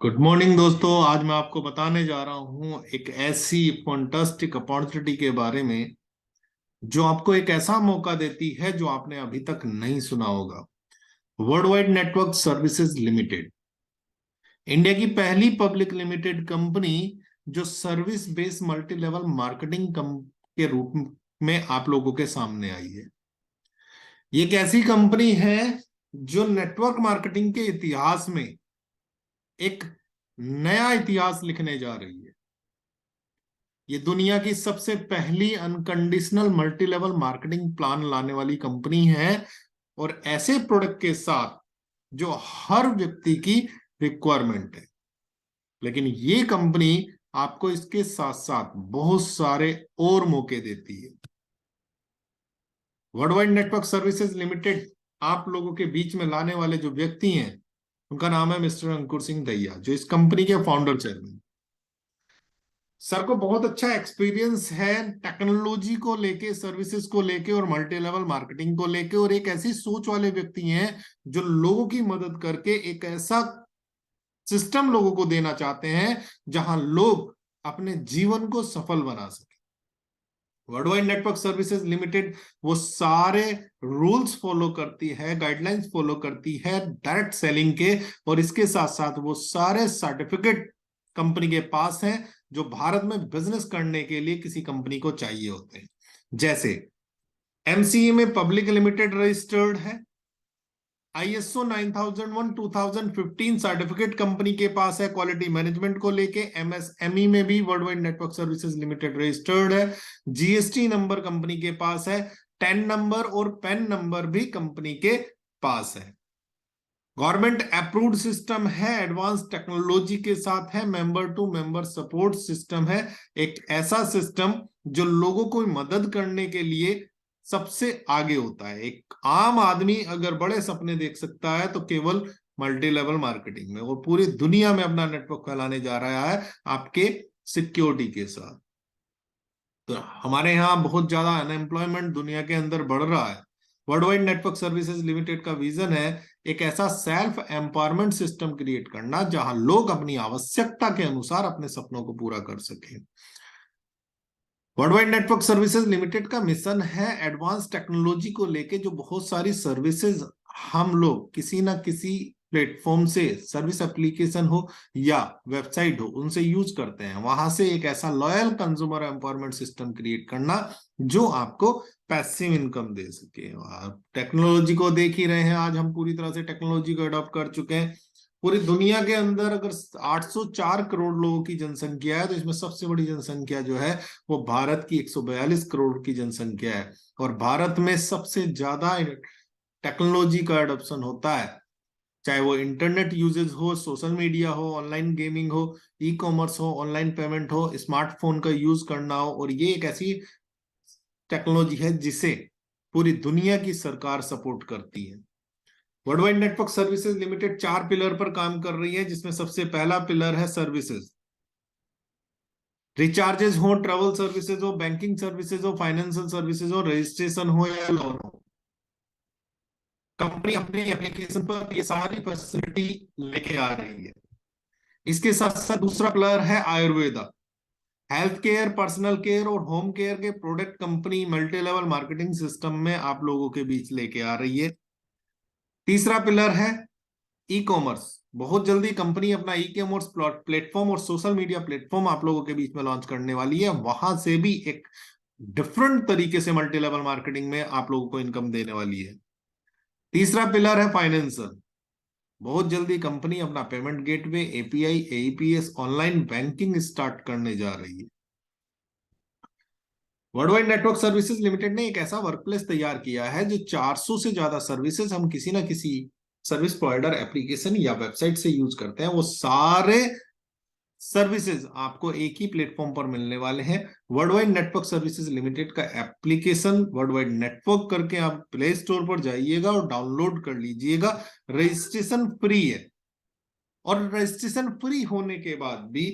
Good morning दोस्तों। आज मैं आपको बताने जा रहा हूं एक ऐसी फंटास्टिक अपॉर्चुनिटी के बारे में जो आपको एक ऐसा मौका देती है जो आपने अभी तक नहीं सुना होगा। World wide network services limited India की पहली पब्लिक लिमिटेड कंपनी जो service based multi level marketing के रूप में आप लोगों के सामने आई है। ये एक ऐसी कंपनी है जो नेटवर्क मार्केटिंग के इतिहास में एक नया इतिहास लिखने जा रही है। ये दुनिया की सबसे पहली unconditional multi level marketing plan लाने वाली कंपनी है और ऐसे प्रोडक्ट के साथ जो हर व्यक्ति की रिक्वायरमेंट है। लेकिन ये कंपनी आपको इसके साथ साथ बहुत सारे और मौके देती है। World wide network services limited आप लोगों के बीच में लाने वाले जो व्यक्ति हैं उनका नाम है मिस्टर अंकुर सिंह दहिया, जो इस कंपनी के फाउंडर चेयरमैन। सर को बहुत अच्छा एक्सपीरियंस है टेक्नोलॉजी को लेके, सर्विसेज को लेके और मल्टी लेवल मार्केटिंग को लेके, और एक ऐसी सोच वाले व्यक्ति हैं जो लोगों की मदद करके एक ऐसा सिस्टम लोगों को देना चाहते हैं जहां लोग अपने जीवन को सफल बना सके। World wide network services limited वो सारे रूल्स फॉलो करती है, गाइडलाइंस फॉलो करती है डायरेक्ट सेलिंग के, और इसके साथ साथ वो सारे सर्टिफिकेट कंपनी के पास हैं जो भारत में बिजनेस करने के लिए किसी कंपनी को चाहिए होते हैं। जैसे एमसीए में पब्लिक लिमिटेड रजिस्टर्ड है, ISO 9001 2015 सर्टिफिकेट कंपनी के पास है क्वालिटी मैनेजमेंट को लेके। MSME में भी world wide network services limited registered है। GST नंबर कंपनी के पास है, 10 नंबर और पैन नंबर भी कंपनी के पास है। गवर्नमेंट अप्रूव्ड सिस्टम है, एडवांस टेक्नोलॉजी के साथ है, member to member support system है। एक ऐसा सिस्टम जो लोगों को मदद करने के लिए सबसे आगे होता है। एक आम आदमी अगर बड़े सपने देख सकता है तो केवल मल्टी लेवल मार्केटिंग में, और पूरी दुनिया में अपना नेटवर्क फैलाने जा रहा है आपके सिक्योरिटी के साथ। तो हमारे यहाँ बहुत ज्यादा अनएम्प्लॉयमेंट दुनिया के अंदर बढ़ रहा है। World wide network services limited का विजन है एक ऐसा सेल्फ एम्पावरमेंट सिस्टम क्रिएट करना जहां लोग अपनी आवश्यकता के अनुसार अपने सपनों को पूरा कर सकें। World wide network services limited का मिशन है एडवांस टेक्नोलॉजी को लेके जो बहुत सारी सर्विसेज हम लोग किसी ना किसी प्लेटफॉर्म से, सर्विस एप्लीकेशन हो या वेबसाइट हो, उनसे यूज करते हैं, वहां से एक ऐसा loyal consumer empowerment system create करना जो आपको पैसिव इनकम दे सके। आप टेक्नोलॉजी को देख ही रहे हैं, आज हम पूरी तरह से टेक्नोलॉजी को अडॉप्ट कर चुके हैं। पूरी दुनिया के अंदर अगर 804 करोड़ लोगों की जनसंख्या है तो इसमें सबसे बड़ी जनसंख्या जो है वो भारत की 142 करोड़ की जनसंख्या है, और भारत में सबसे ज्यादा टेक्नोलॉजी का एडॉप्शन होता है, चाहे वो इंटरनेट यूजेस हो, सोशल मीडिया हो, ऑनलाइन गेमिंग हो, ई कॉमर्स हो, ऑनलाइन पेमेंट हो, स्मार्टफोन का यूज करना हो। और ये एक ऐसी टेक्नोलॉजी है जिसे पूरी दुनिया की सरकार सपोर्ट करती है। World wide network services limited 4 pillar पर काम कर रही है, जिसमें सबसे पहला पिलर है सर्विसेज। रिचार्जेस हो, ट्रेवल सर्विसेज हो, बैंकिंग सर्विसेज हो, फाइनेंशियल सर्विसेज हो, रजिस्ट्रेशन हो या लोन हो, कंपनी अपने एप्लीकेशन पर ये सारी फैसिलिटी लेके आ रही है। इसके साथ साथ दूसरा पिलर है Ayurveda. Health care, personal care और होम केयर के product company multi level marketing system में आप लोगों के बीच लेके आ रही है। तीसरा पिलर है ई कॉमर्स। बहुत जल्दी कंपनी अपना ई कॉमर्स प्लेटफॉर्म और सोशल मीडिया प्लेटफॉर्म आप लोगों के बीच में लॉन्च करने वाली है। वहां से भी एक डिफरेंट तरीके से मल्टी लेवल मार्केटिंग में आप लोगों को इनकम देने वाली है। तीसरा पिलर है फाइनेंशियल। बहुत जल्दी कंपनी अपना payment gateway, API, AEPS, online banking start करने जा रही है। World wide network services limited ने एक ऐसा वर्कप्लेस तैयार किया है जो 400 से ज्यादा सर्विसेज हम किसी ना किसी सर्विस प्रोवाइडर एप्लीकेशन या वेबसाइट से यूज करते हैं, वो सारे सर्विसेज आपको एक ही प्लेटफॉर्म पर मिलने वाले हैं। World wide network services limited का एप्लीकेशन वर्ल्ड वाइड नेटवर्क करके आप प्ले स्टोर पर जाइएगा और डाउनलोड कर लीजिएगा। रजिस्ट्रेशन फ्री है, और रजिस्ट्रेशन फ्री होने के बाद भी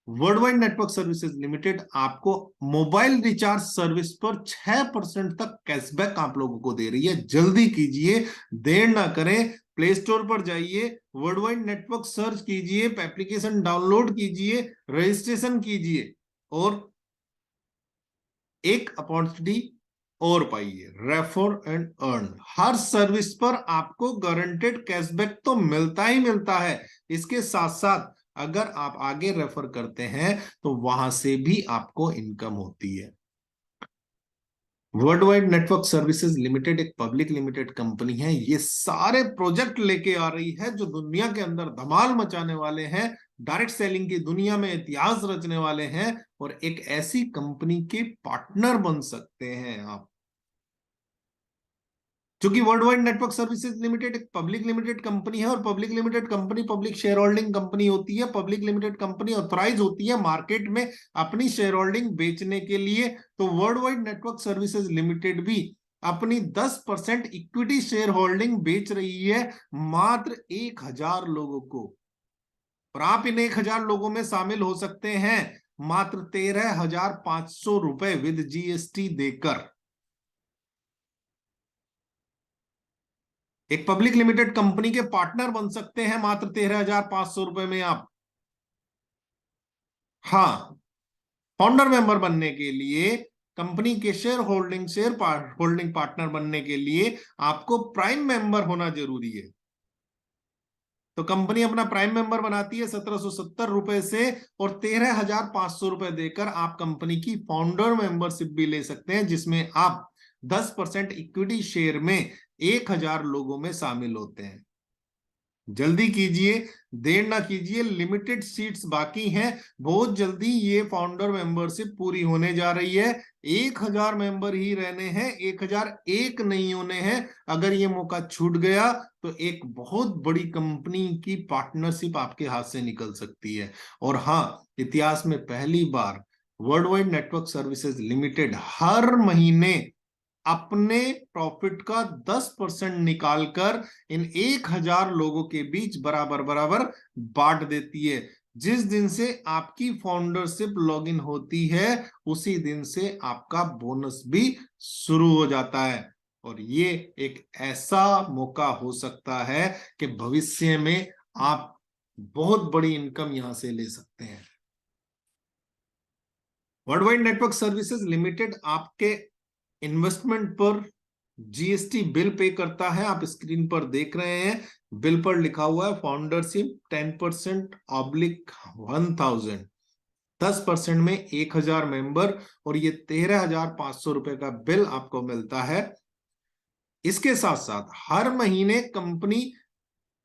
world wide network services limited आपको मोबाइल रिचार्ज सर्विस पर 6% तक कैशबैक आप लोगों को दे रही है। जल्दी कीजिए, देर ना करें, प्ले स्टोर पर जाइए, वर्ल्ड वाइड नेटवर्क सर्च कीजिए, एप्लीकेशन डाउनलोड कीजिए, रजिस्ट्रेशन कीजिए और एक अपॉर्चुनिटी और पाइए, refer and earn. Her service पर आपको गारंटेड कैशबैक तो मिलता ही मिलता है, इसके साथ साथ अगर आप आगे रेफर करते हैं तो वहां से भी आपको इनकम होती है। World wide network services limited एक पब्लिक लिमिटेड कंपनी है। ये सारे प्रोजेक्ट लेके आ रही है जो दुनिया के अंदर धमाल मचाने वाले हैं, डायरेक्ट सेलिंग की दुनिया में इतिहास रचने वाले हैं, और एक ऐसी कंपनी के पार्टनर बन सकते हैं आप। क्योंकि world wide network services limited एक पब्लिक लिमिटेड कंपनी है, और public limited company public share holding company होती है। पब्लिक लिमिटेड कंपनी ऑथराइज होती है मार्केट में अपनी शेयर होल्डिंग बेचने के लिए। तो world wide network services limited भी अपनी 10% इक्विटी शेयर होल्डिंग बेच रही है मात्र 1000 लोगों को, और आप इन 1000 लोगों में शामिल हो सकते हैं मात्र 13,500 रुपए विद जीएसटी देकर। एक पब्लिक लिमिटेड कंपनी के पार्टनर बन सकते हैं मात्र 13,500 रुपए में आप। हाँ, फाउंडर मेंबर बनने के लिए, कंपनी के शेयर होल्डिंग पार्टनर बनने के लिए आपको प्राइम मेंबर होना जरूरी है। तो कंपनी अपना प्राइम मेंबर बनाती है 1770 रुपए से, और 13,500 रुपए देकर आप कंपनी की फाउंडर मेंबरशिप भी ले सकते हैं, जिसमें आप 10% इक्विटी शेयर में 1000 लोगों में शामिल होते हैं। जल्दी कीजिए, देर ना कीजिए, लिमिटेड सीट्स बाकी हैं। बहुत जल्दी ये फाउंडर मेंबरशिप पूरी होने जा रही है। 1000 मेंबर ही रहने हैं, 1001 नहीं होने हैं। अगर ये मौका छूट गया तो एक बहुत बड़ी कंपनी की पार्टनरशिप आपके हाथ से निकल सकती है। और हाँ, इतिहास में पहली बार world wide network services limited हर महीने अपने प्रॉफिट का 10% निकालकर इन 1000 लोगों के बीच बराबर बराबर बांट देती है। जिस दिन से आपकी फाउंडरशिप लॉगिन होती है उसी दिन से आपका बोनस भी शुरू हो जाता है। और ये एक ऐसा मौका हो सकता है कि भविष्य में आप बहुत बड़ी इनकम यहां से ले सकते हैं। World wide network services limited आपके इन्वेस्टमेंट पर जीएसटी बिल पे करता है। आप स्क्रीन पर देख रहे हैं, बिल पर लिखा हुआ है फाउंडरशिप 10% ऑब्लिक 1000, 10% में 1000 मेंबर, और ये 13,500 रुपए का बिल आपको मिलता है। इसके साथ साथ हर महीने कंपनी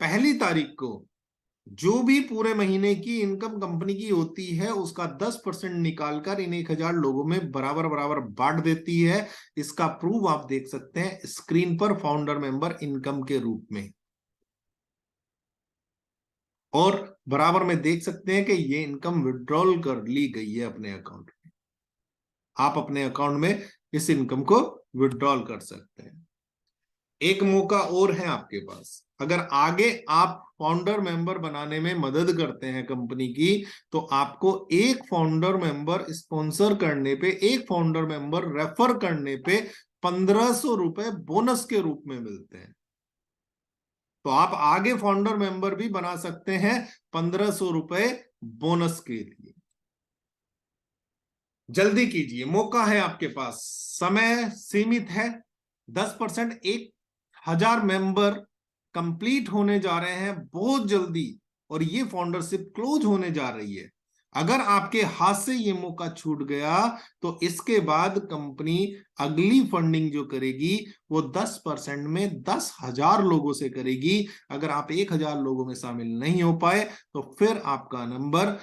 पहली तारीख को जो भी पूरे महीने की इनकम कंपनी की होती है उसका 10% निकालकर इन 1000 लोगों में बराबर बराबर बांट देती है। इसका प्रूफ आप देख सकते हैं स्क्रीन पर फाउंडर मेंबर इनकम के रूप में, और बराबर में देख सकते हैं कि ये इनकम विड्रॉल कर ली गई है अपने अकाउंट में। आप अपने अकाउंट में इस इनकम को विड्रॉल कर सकते हैं। एक मौका और है आपके पास, अगर आगे आप फाउंडर मेंबर बनाने में मदद करते हैं कंपनी की, तो आपको एक फाउंडर मेंबर स्पॉन्सर करने पे, एक फाउंडर मेंबर रेफर करने पे 1500 रुपए बोनस के रूप में मिलते हैं। तो आप आगे फाउंडर मेंबर भी बना सकते हैं 1500 रुपए बोनस के लिए। जल्दी कीजिए, मौका है आपके पास, समय सीमित है। 10% 1000 मेंबर कंप्लीट होने जा रहे हैं बहुत जल्दी, और ये फाउंडरशिप क्लोज होने जा रही है। अगर आपके हाथ से ये मौका छूट गया तो इसके बाद कंपनी अगली फंडिंग जो करेगी वो 10% में 10,000 लोगों से करेगी। अगर आप 1000 लोगों में शामिल नहीं हो पाए तो फिर आपका नंबर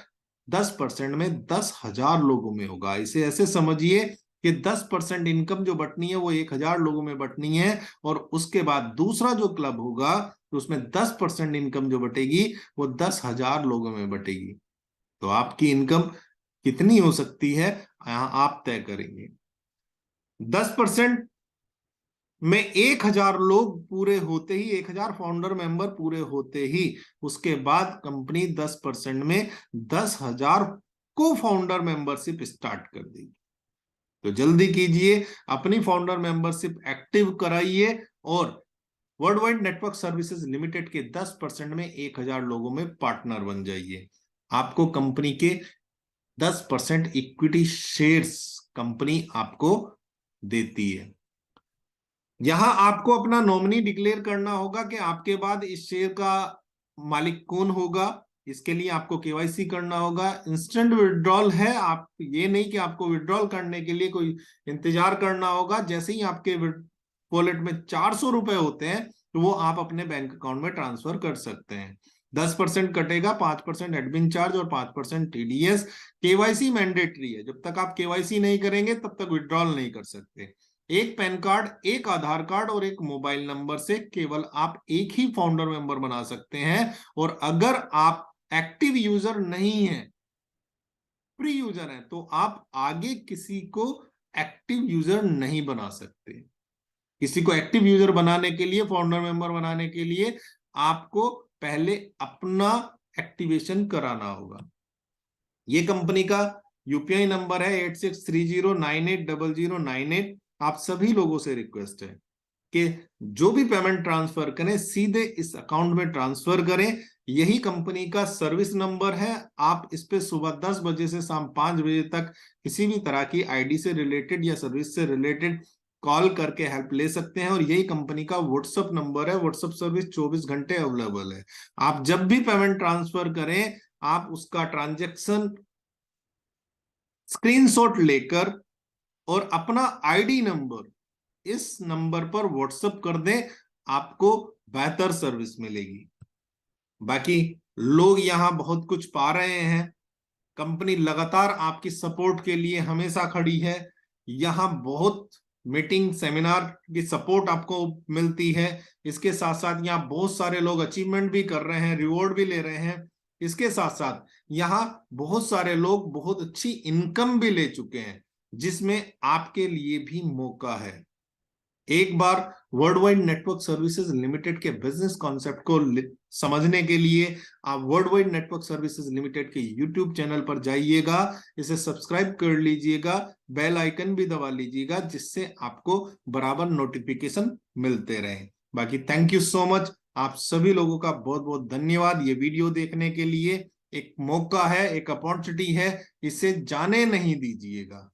10% में 10,000 लोगों में होगा। इसे ऐसे समझिए कि 10% इनकम जो बटनी है वो 1000 लोगों में बटनी है, और उसके बाद दूसरा जो क्लब होगा तो उसमें 10% इनकम जो बटेगी वो 10,000 लोगों में बटेगी। तो आपकी इनकम कितनी हो सकती है आप तय करेंगे। 10% में 1000 लोग पूरे होते ही, 1000 फाउंडर मेंबर पूरे होते ही, उसके बाद कंपनी 10% में 10,000 को फाउंडर मेंबरशिप स्टार्ट कर देगी। तो जल्दी कीजिए, अपनी फाउंडर मेंबरशिप एक्टिव कराइए और world wide network services limited के 10% में 1000 लोगों में पार्टनर बन जाइए। आपको कंपनी के 10% इक्विटी शेयर्स कंपनी आपको देती है। यहां आपको अपना नॉमिनी डिक्लेयर करना होगा कि आपके बाद इस शेयर का मालिक कौन होगा। इसके लिए आपको केवाईसी करना होगा। इंस्टेंट विड्रॉल है, आप ये नहीं कि आपको विड्रॉल करने के लिए कोई इंतजार करना होगा। जैसे ही आपके वॉलेट में 400 रुपए होते हैं तो वो आप अपने बैंक अकाउंट में ट्रांसफर कर सकते हैं। 10% कटेगा, 5% एडमिन चार्ज और 5% टीडीएस। केवाईसी मैंडेटरी है, जब तक आप केवाईसी नहीं करेंगे तब तक विड्रॉल नहीं कर सकते। एक पैन कार्ड, एक आधार कार्ड और एक मोबाइल नंबर से केवल आप एक ही फाउंडर मेंबर बना सकते हैं। और अगर आप एक्टिव यूजर नहीं है, फ्री यूजर है, तो आप आगे किसी को एक्टिव यूजर नहीं बना सकते। किसी को एक्टिव यूजर बनाने के लिए, फाउंडर मेंबर बनाने के लिए आपको पहले अपना एक्टिवेशन कराना होगा। ये कंपनी का यूपीआई नंबर है 8630980098। आप सभी लोगों से रिक्वेस्ट है कि जो भी पेमेंट ट्रांसफर करें सीधे इस अकाउंट में ट्रांसफर करें। यही कंपनी का सर्विस नंबर है। आप इस पे सुबह 10 बजे से शाम 5 बजे तक किसी भी तरह की आईडी से रिलेटेड या सर्विस से रिलेटेड कॉल करके हेल्प ले सकते हैं। और यही कंपनी का व्हाट्सएप नंबर है। व्हाट्सएप सर्विस 24 घंटे अवेलेबल है। आप जब भी पेमेंट ट्रांसफर करें, आप उसका ट्रांजेक्शन स्क्रीनशॉट लेकर और अपना आईडी नंबर इस नंबर पर व्हाट्सएप कर दें, आपको बेहतर सर्विस मिलेगी। बाकी लोग यहां बहुत कुछ पा रहे हैं। कंपनी लगातार आपकी सपोर्ट के लिए हमेशा खड़ी है। यहां बहुत मीटिंग सेमिनार की सपोर्ट आपको मिलती है। इसके साथ साथ यहाँ बहुत सारे लोग अचीवमेंट भी कर रहे हैं, रिवॉर्ड भी ले रहे हैं। इसके साथ साथ यहाँ बहुत सारे लोग बहुत अच्छी इनकम भी ले चुके हैं, जिसमें आपके लिए भी मौका है। एक बार world wide network services limited के बिजनेस कॉन्सेप्ट को समझने के लिए आप world wide network services limited के यूट्यूब चैनल पर जाइएगा, इसे सब्सक्राइब कर लीजिएगा, बेल आइकन भी दबा लीजिएगा, जिससे आपको बराबर नोटिफिकेशन मिलते रहे। बाकी थैंक यू सो मच। आप सभी लोगों का बहुत बहुत धन्यवाद ये वीडियो देखने के लिए। एक मौका है, एक अपॉर्चुनिटी है, इसे जाने नहीं दीजिएगा।